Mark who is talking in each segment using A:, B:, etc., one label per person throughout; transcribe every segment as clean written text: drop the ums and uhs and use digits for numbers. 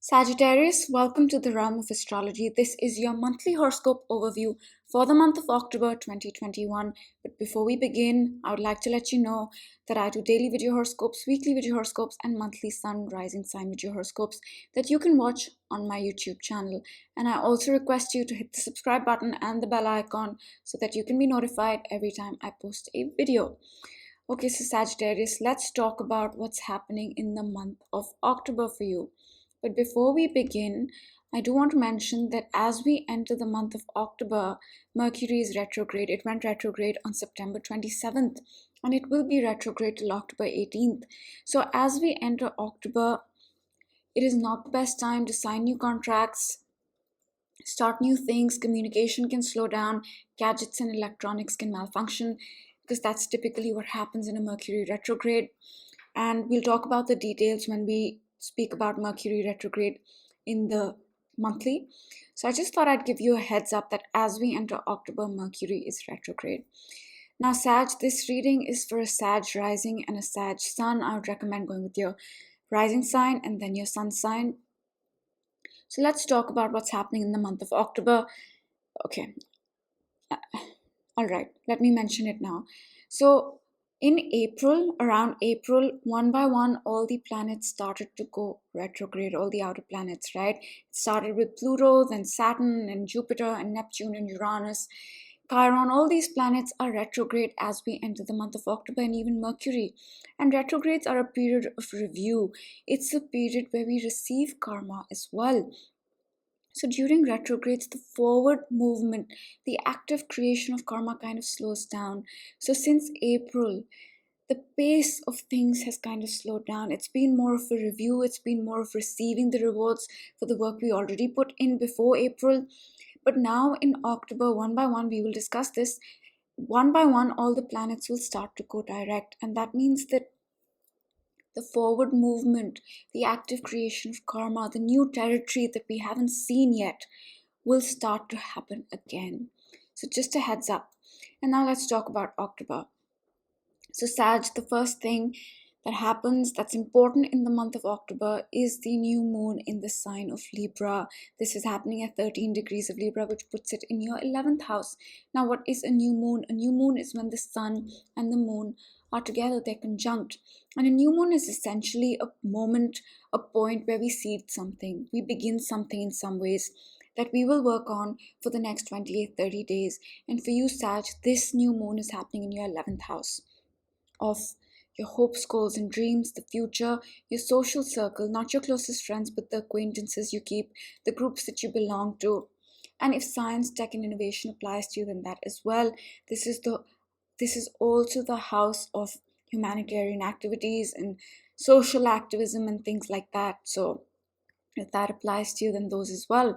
A: Sagittarius, welcome to the realm of astrology. This is your monthly horoscope overview for the month of October 2021. But before we begin, I would like to let you know that I do daily video horoscopes, weekly video horoscopes, and monthly sun rising sign video horoscopes that you can watch on my YouTube channel. And I also request you to hit the subscribe button and the bell icon so that you can be notified every time I post a video. Okay, so Sagittarius, let's talk about what's happening in the month of October for you. But before we begin, I do want to mention that as we enter the month of October, Mercury is retrograde. It went retrograde on September 27th and it will be retrograde till October 18th. So as we enter October, it is not the best time to sign new contracts, start new things. Communication can slow down, gadgets and electronics can malfunction because that's typically what happens in a Mercury retrograde. And we'll talk about the details when we speak about Mercury retrograde in the monthly. So I just thought I'd give you a heads up that as we enter October, Mercury is retrograde. Now, Sag, this reading is for a Sag rising and a Sag sun. I would recommend going with your rising sign and then your sun sign. So let's talk about what's happening in the month of October. Okay. All right, let me mention it now. So in April, around April, one by one, all the planets started to go retrograde, all the outer planets, right? It started with Pluto, then Saturn, and Jupiter, and Neptune, and Uranus. Chiron, all these planets are retrograde as we enter the month of October, and even Mercury. And retrogrades are a period of review. It's a period where we receive karma as well. So during retrogrades, the forward movement, the active creation of karma kind of slows down. So since April, the pace of things has kind of slowed down. It's been more of a review. It's been more of receiving the rewards for the work we already put in before April. But now in October, one by one, we will discuss this. One by one, all the planets will start to go direct. And that means that the forward movement, the active creation of karma, the new territory that we haven't seen yet will start to happen again. So just a heads up. And now let's talk about October. So Sag, the first thing that happens that's important in the month of October is the new moon in the sign of Libra. This is happening at 13 degrees of Libra, which puts it in your 11th house. Now, what is a new moon? A new moon is when the sun and the moon are together, they're conjunct. And a new moon is essentially a moment, a point where we seed something, we begin something in some ways that we will work on for the next 28-30 days. And for you, Sag, this new moon is happening in your 11th house of your hopes, goals, and dreams, the future, your social circle, not your closest friends, but the acquaintances you keep, the groups that you belong to. And if science, tech, and innovation applies to you, then that as well. This is also the house of humanitarian activities and social activism and things like that. So if that applies to you, then those as well.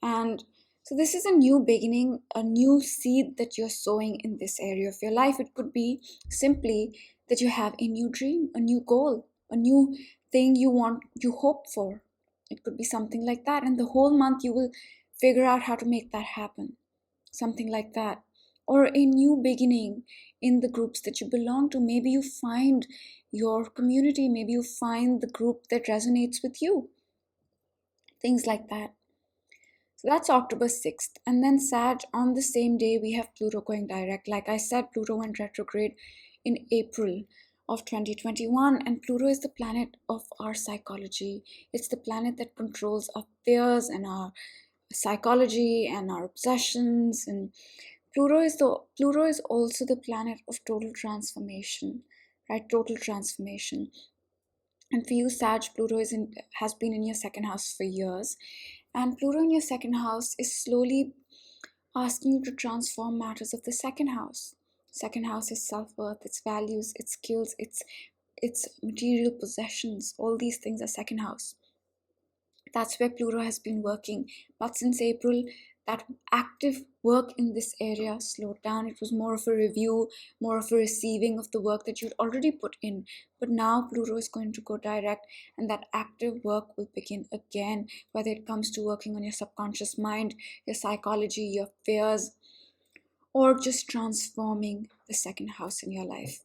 A: And so this is a new beginning, a new seed that you're sowing in this area of your life. It could be simply that you have a new dream, a new goal, a new thing you hope for. It could be something like that. And the whole month you will figure out how to make that happen. Something like that. Or a new beginning in the groups that you belong to. Maybe you find your community. Maybe you find the group that resonates with you. Things like that. So that's October 6th. And then Sag, on the same day, we have Pluto going direct. Like I said, Pluto went retrograde in April of 2021. And Pluto is the planet of our psychology. It's the planet that controls our fears and our psychology and our obsessions. And Pluto is also the planet of total transformation, right? Total transformation. And for you, Sag, Pluto has been in your second house for years. And Pluto in your second house is slowly asking you to transform matters of the second house. Second house is self-worth, its values, its skills, its material possessions. All these things are second house. That's where Pluto has been working. But since April, that active work in this area slowed down. It was more of a review, more of a receiving of the work that you'd already put in. But now Pluto is going to go direct and that active work will begin again, whether it comes to working on your subconscious mind, your psychology, your fears, or just transforming the second house in your life.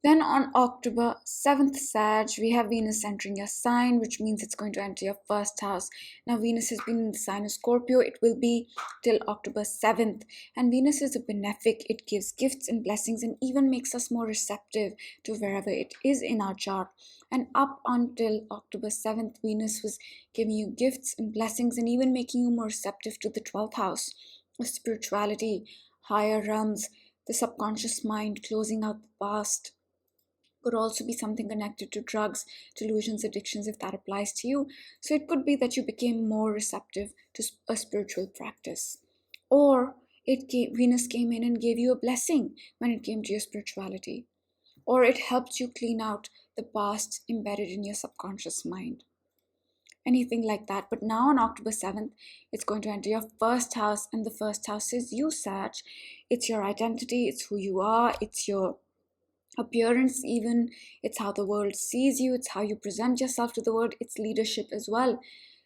A: Then on October 7th, Sag, we have Venus entering your sign, which means it's going to enter your first house. Now, Venus has been in the sign of Scorpio. It will be till October 7th. And Venus is a benefic. It gives gifts and blessings and even makes us more receptive to wherever it is in our chart. And up until October 7th, Venus was giving you gifts and blessings and even making you more receptive to the 12th house of spirituality, higher realms, the subconscious mind, closing out the past. Could also be something connected to drugs, delusions, addictions, if that applies to you. So it could be that you became more receptive to a spiritual practice. Or Venus came in and gave you a blessing when it came to your spirituality. Or it helped you clean out the past embedded in your subconscious mind. Anything like that. But now on October 7th, it's going to enter your first house, and the first house is you, Sag. It's your identity, it's who you are, it's your appearance, even it's how the world sees you, it's how you present yourself to the world, it's leadership as well.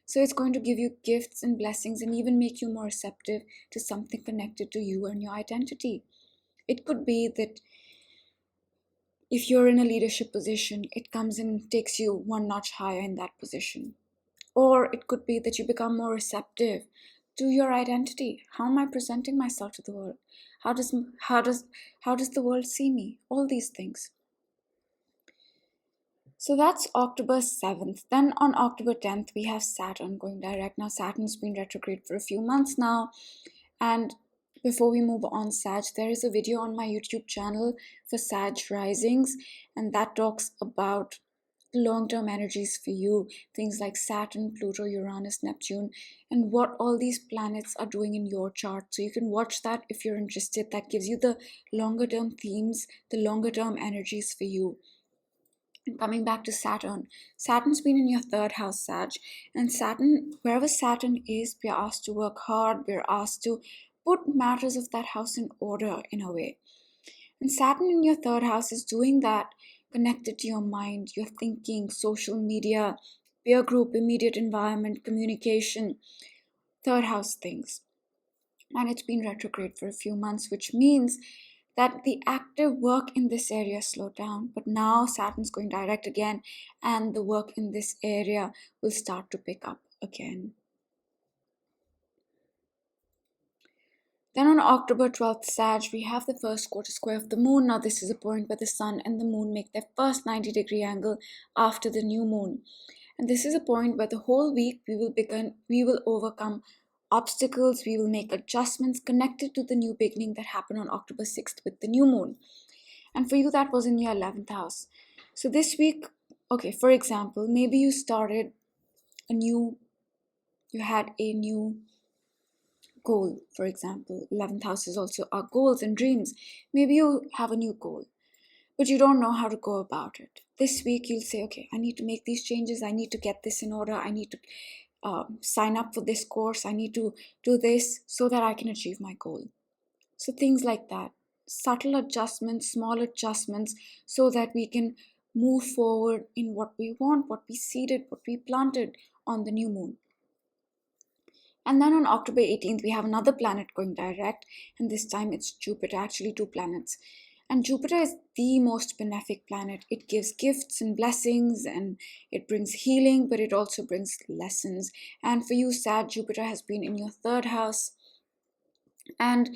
A: So it's going to give you gifts and blessings and even make you more receptive to something connected to you and your identity. It could be that if you're in a leadership position, it comes and takes you one notch higher in that position. Or it could be that you become more receptive to your identity. How am I presenting myself to the world? How does the world see me? All these things. So that's October 7th. Then on October 10th, we have Saturn going direct. Now, Saturn's been retrograde for a few months now. And before we move on, Sag, there is a video on my YouTube channel for Sag risings, and that talks about long-term energies for you, things like Saturn, Pluto, Uranus, Neptune, and what all these planets are doing in your chart. So you can watch that if you're interested. That gives you the longer-term themes, the longer-term energies for you. And coming back to Saturn, Saturn's been in your third house, Sag, and Saturn, wherever Saturn is, we're asked to work hard, we're asked to put matters of that house in order in a way. And Saturn in your third house is doing that, connected to your mind, your thinking, social media, peer group, immediate environment, communication, third house things. And it's been retrograde for a few months, which means that the active work in this area slowed down. But now Saturn's going direct again, and the work in this area will start to pick up again. Then on October 12th, Sag, we have the first quarter square of the moon. Now this is a point where the sun and the moon make their first 90-degree angle after the new moon. And this is a point where the whole week we will overcome obstacles, we will make adjustments connected to the new beginning that happened on October 6th with the new moon. And for you, that was in your 11th house. So this week, okay, for example, maybe you had a new goal, for example. 11th house is also our goals and dreams. Maybe you have a new goal, but you don't know how to go about it. This week you'll say, okay, I need to make these changes, I need to get this in order, I need to sign up for this course, I need to do this so that I can achieve my goal. So things like that, subtle adjustments, small adjustments, so that we can move forward in what we want, what we seeded, what we planted on the new moon. And then on October 18th, we have another planet going direct, and this time it's Jupiter, actually two planets. And Jupiter is the most benefic planet. It gives gifts and blessings, and it brings healing, but it also brings lessons. And for you, Sag, Jupiter has been in your third house, and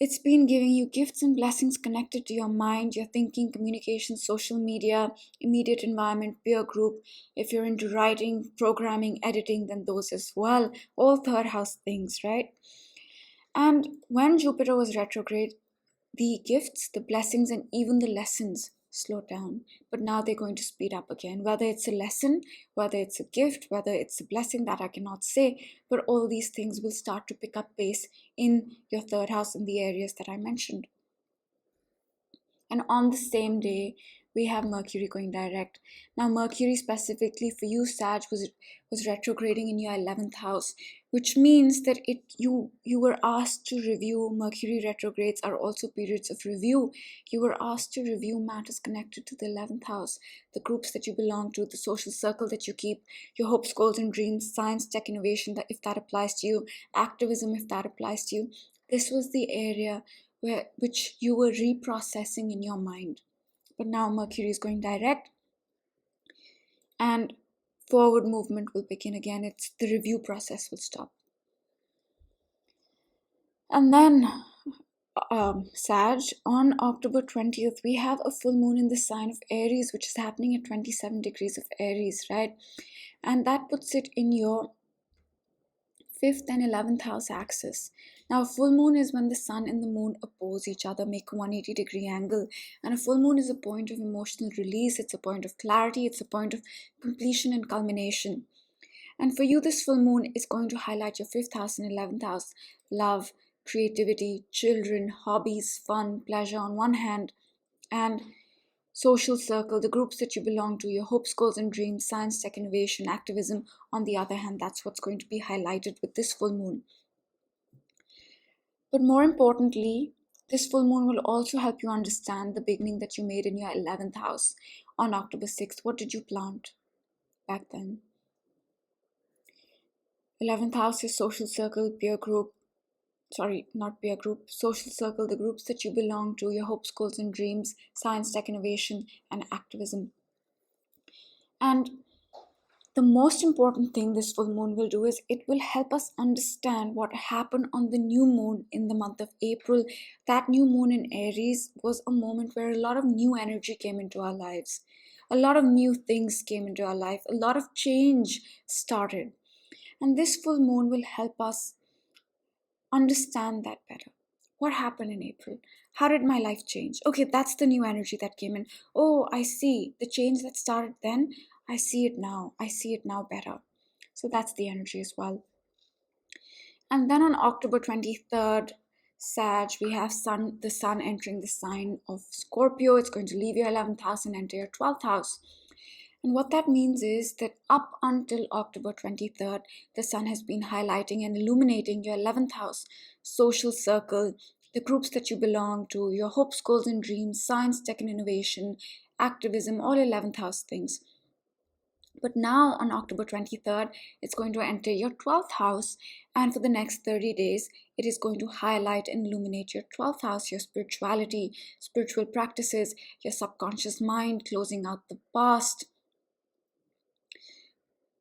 A: it's been giving you gifts and blessings connected to your mind, your thinking, communication, social media, immediate environment, peer group. If you're into writing, programming, editing, then those as well. All third house things, right? And when Jupiter was retrograde, the gifts, the blessings, and even the lessons slowed down. But now they're going to speed up again. Whether it's a lesson, whether it's a gift, whether it's a blessing, that I cannot say. But all these things will start to pick up pace in your third house in the areas that I mentioned. And on the same day, we have Mercury going direct. Now, Mercury specifically for you, Sag, was retrograding in your 11th house, which means that you were asked to review. Mercury retrogrades are also periods of review. You were asked to review matters connected to the 11th house, the groups that you belong to, the social circle that you keep, your hopes, goals, and dreams, science, tech, innovation, if that applies to you, activism, if that applies to you. This was the area which you were reprocessing in your mind. But now Mercury is going direct, and forward movement will begin again. It's the review process will stop. And then Sag, on October 20th, we have a full moon in the sign of Aries, which is happening at 27 degrees of Aries, right? And that puts it in your 5th and 11th house axis. Now, a full moon is when the sun and the moon oppose each other, make a 180-degree angle. And a full moon is a point of emotional release, it's a point of clarity, it's a point of completion and culmination. And for you, this full moon is going to highlight your 5th house and 11th house: love, creativity, children, hobbies, fun, pleasure on one hand, and social circle, the groups that you belong to, your hopes, goals, and dreams, science, tech, innovation, activism on the other hand. That's what's going to be highlighted with this full moon. But more importantly, this full moon will also help you understand the beginning that you made in your 11th house on October 6th. What did you plant back then? 11th house is social circle, peer group. Sorry, not peer group, social circle, the groups that you belong to, your hopes, goals, and dreams, science, tech, innovation, and activism. And the most important thing this full moon will do is it will help us understand what happened on the new moon in the month of April. That new moon in Aries was a moment where a lot of new energy came into our lives. A lot of new things came into our life. A lot of change started. And this full moon will help us understand that better. What happened in April? How did my life change? Okay, that's the new energy that came in. Oh, I see. The change that started then, I see it now. I see it now better. So that's the energy as well. And then on October 23rd, Sag, we have the sun entering the sign of Scorpio. It's going to leave your 11th house and enter your 12th house. And what that means is that up until October 23rd, the sun has been highlighting and illuminating your 11th house, social circle, the groups that you belong to, your hopes, goals, and dreams, science, tech, and innovation, activism, all 11th house things. But now on October 23rd, it's going to enter your 12th house, and for the next 30 days, it is going to highlight and illuminate your 12th house, your spirituality, spiritual practices, your subconscious mind, closing out the past,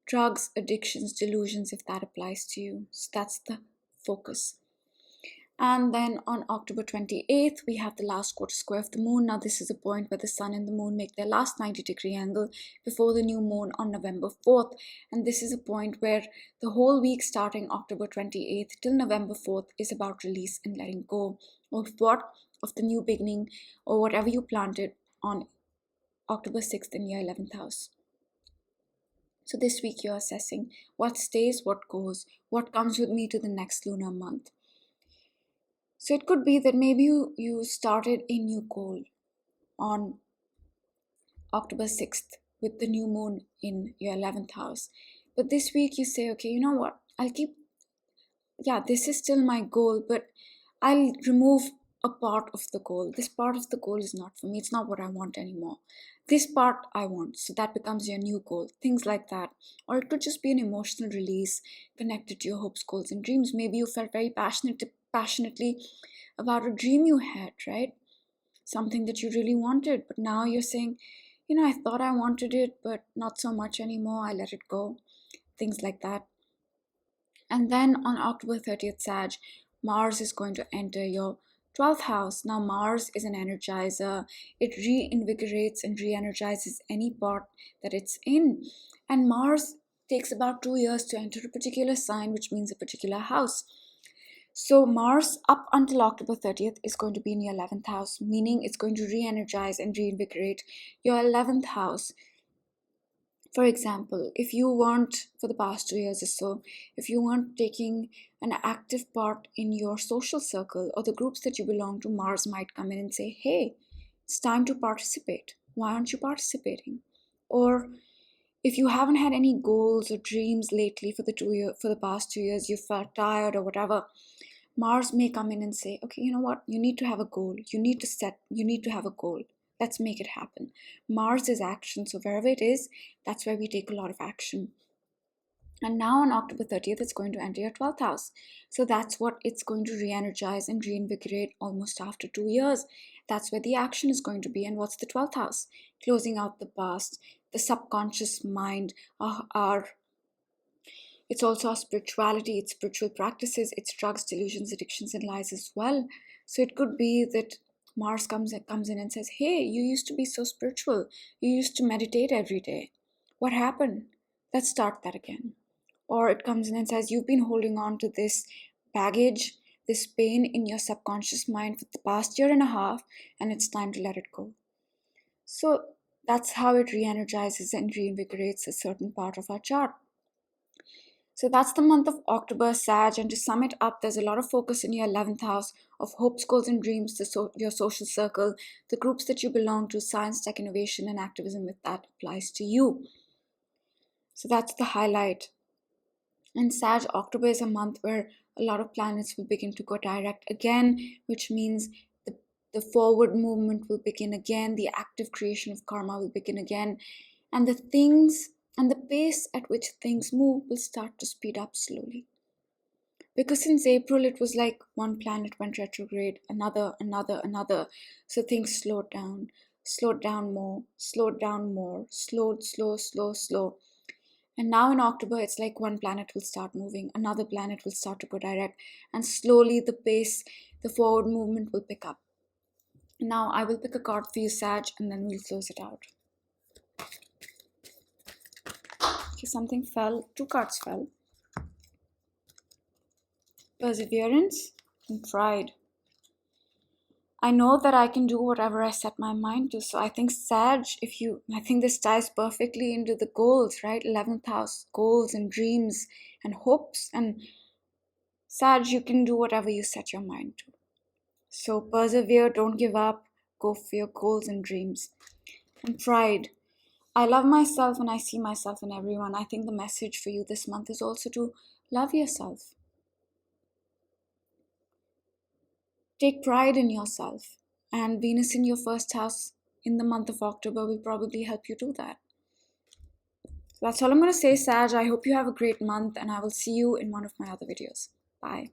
A: drugs, addictions, delusions, if that applies to you. So that's the focus. And then on October 28th, we have the last quarter square of the moon. Now, this is a point where the sun and the moon make their last 90-degree angle before the new moon on November 4th. And this is a point where the whole week starting October 28th till November 4th is about release and letting go of the new beginning or whatever you planted on October 6th in your 11th house. So this week you're assessing what stays, what goes, what comes with me to the next lunar month. So it could be that maybe you started a new goal on October 6th with the new moon in your 11th house. But this week you say, okay, you know what? This is still my goal, but I'll remove a part of the goal. This part of the goal is not for me. It's not what I want anymore. This part I want. So that becomes your new goal. Things like that. Or it could just be an emotional release connected to your hopes, goals, and dreams. Maybe you felt very passionately about a dream you had, right? Something that you really wanted. But now you're saying, I thought I wanted it, but not so much anymore. I let it go. Things like that. And then on October 30th, Sag, Mars is going to enter your 12th house. Now, Mars is an energizer. It reinvigorates and re-energizes any part that it's in. And Mars takes about 2 years to enter a particular sign, which means a particular house. So Mars, up until October 30th, is going to be in your 11th house, meaning it's going to re-energize and reinvigorate your 11th house. For example, if you weren't, for the past 2 years or so, if you weren't taking an active part in your social circle or the groups that you belong to, Mars might come in and say, hey, it's time to participate. Why aren't you participating? Or if you haven't had any goals or dreams lately for the past 2 years, you felt tired or whatever, Mars may come in and say, okay, you know what? You need to have a goal. You need to have a goal. Let's make it happen. Mars is action. So wherever it is, that's where we take a lot of action. And now on October 30th, it's going to enter your 12th house. So that's what it's going to re-energize and reinvigorate almost after 2 years. That's where the action is going to be. And what's the 12th house? Closing out the past, the subconscious mind, it's also our spirituality, it's spiritual practices, it's drugs, delusions, addictions, and lies as well. So it could be that Mars comes in and says, hey, you used to be so spiritual. You used to meditate every day. What happened? Let's start that again. Or it comes in and says, you've been holding on to this baggage, this pain in your subconscious mind for the past year and a half, and it's time to let it go. So that's how it re-energizes and reinvigorates a certain part of our chart. So that's the month of October, Sag. And to sum it up, there's a lot of focus in your 11th house of hopes, goals, and dreams, your social circle, the groups that you belong to, science, tech, innovation, and activism, if that applies to you. So that's the highlight. And Sag, October is a month where a lot of planets will begin to go direct again, which means the forward movement will begin again, the active creation of karma will begin again, and the things and the pace at which things move will start to speed up slowly. Because since April, it was like one planet went retrograde, another. So things slowed down more, slow. And now in October, it's like one planet will start moving, another planet will start to go direct, and slowly the pace, the forward movement will pick up. Now I will pick a card for you, Sag, and then we'll close it out. Okay, something fell. 2 cards fell. Perseverance and pride. I know that I can do whatever I set my mind to. So I think Sag, I think this ties perfectly into the goals, right? 11th house, goals and dreams and hopes. And Sag, you can do whatever you set your mind to. So persevere, don't give up, go for your goals and dreams. And pride. I love myself and I see myself in everyone. I think the message for you this month is also to love yourself. Take pride in yourself. And Venus in your first house in the month of October will probably help you do that. So that's all I'm going to say, Sag. I hope you have a great month, and I will see you in one of my other videos. Bye.